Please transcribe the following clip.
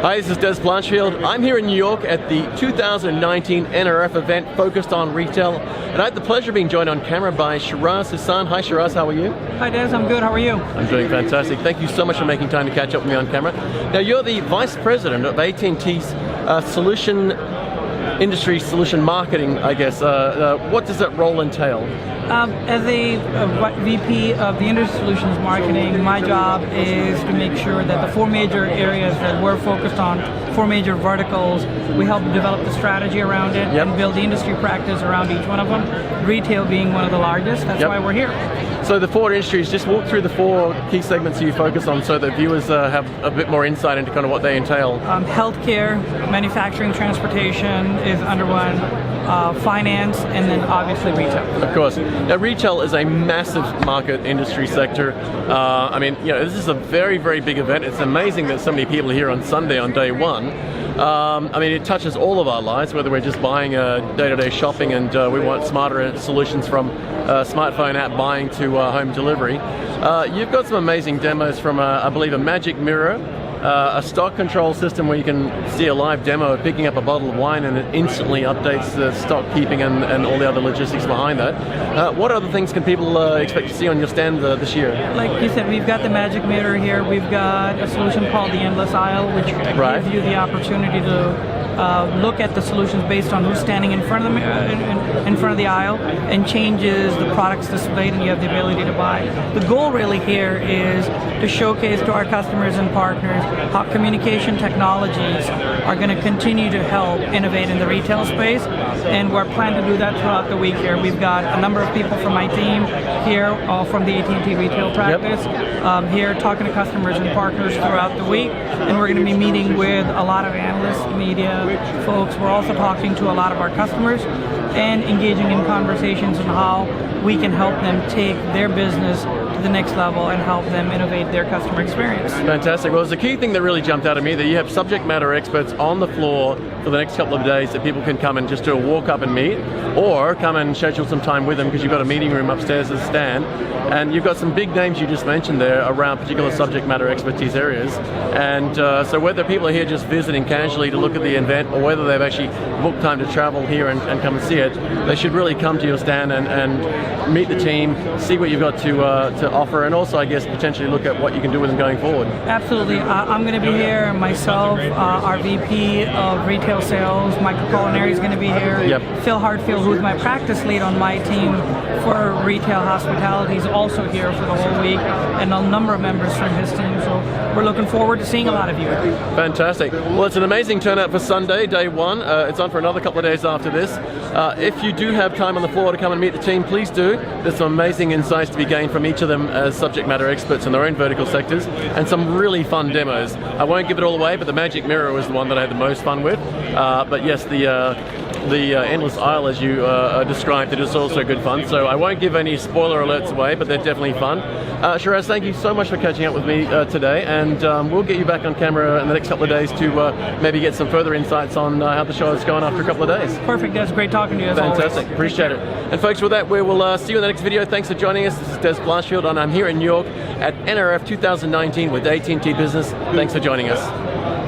Hi, this is Dez Blanchfield. I'm here in New York at the 2019 NRF event focused on retail, and I had the pleasure of being joined on camera by Shiraz Hasan. Hi Shiraz, how are you? Hi Dez, I'm good, how are you? I'm doing fantastic. Thank you so much for making time to catch up with me on camera. Now you're the Vice President of AT&T's Industry Solution Marketing, I guess. What does that role entail? As a VP of the Industry Solutions Marketing, my job is to make sure that the four major areas that we're focused on, four major verticals, we help develop the strategy around it and build the industry practice around each one of them. Retail being one of the largest, that's why we're here. So the four industries, just walk through the four key segments you focus on so that viewers have a bit more insight into kind of what they entail. Healthcare, manufacturing, transportation is under one, finance, and then obviously retail. Of course. Now retail is a massive market industry sector. I mean, you know, this is a very, very big event. It's amazing that so many people are here on Sunday on day one. I mean, it touches all of our lives, whether we're just buying day-to-day shopping and we want smarter solutions from smartphone app buying to home delivery. You've got some amazing demos from, I believe, a magicmirror, a stock control system where you can see a live demo of picking up a bottle of wine and it instantly updates the stock keeping and all the other logistics behind that. What other things can people expect to see on your stand this year? Like you said, we've got the magicmirror here. We've got a solution called the endlessaisle, which gives you the opportunity to look at the solutions based on who's standing in front of the aisle and changes the products displayed, and you have the ability to buy. The goal really here is to showcase to our customers and partners how communication technologies are going to continue to help innovate in the retail space, and we're planning to do that throughout the week here. We've got a number of people from my team here from the AT&T retail practice here talking to customers and partners throughout the week, and we're going to be meeting with a lot of analysts, media folks. We're also talking to a lot of our customers and engaging in conversations on how we can help them take their business to the next level and help them innovate their customer experience. Fantastic. Well, it's a key thing that really jumped out at me that you have subject matter experts on the floor for the next couple of days that people can come and just do a walk up and meet, or come and schedule some time with them because you've got a meeting room upstairs as a stand, and you've got some big names you just mentioned there around particular subject matter expertise areas. And so whether people are here just visiting casually to look at the event or whether they've actually booked time to travel here and come and see it, they should really come to your stand and meet the team, see what you've got to offer, and also I guess potentially look at what you can do with them going forward. Absolutely. I'm going to be here myself, our VP of retail sales, Michael Culinary is going to be here. Phil Hartfield, who's my practice lead on my team for retail hospitality, is also here for the whole week, and a number of members from his team, so we're looking forward to seeing a lot of you. Fantastic. Well, it's an amazing turnout for Sunday, day one. It's on for another couple of days after this. If you do have time on the floor to come and meet the team, please do. There's some amazing insights to be gained from each of them as subject matter experts in their own vertical sectors, and some really fun demos. I won't give it all away, but the magicmirror was the one that I had the most fun with. But yes, the endless aisle, as you described it, is also good fun. So I won't give any spoiler alerts away, but they're definitely fun. Shiraz, thank you so much for catching up with me today, and we'll get you back on camera in the next couple of days to maybe get some further insights on how the show is going after a couple of days. Perfect, that's great talking to you as Fantastic, always. Appreciate it. And folks, with that, we will see you in the next video. Thanks for joining us. This is Dez Blanchfield, and I'm here in New York at NRF 2019 with AT&T Business. Thanks for joining us.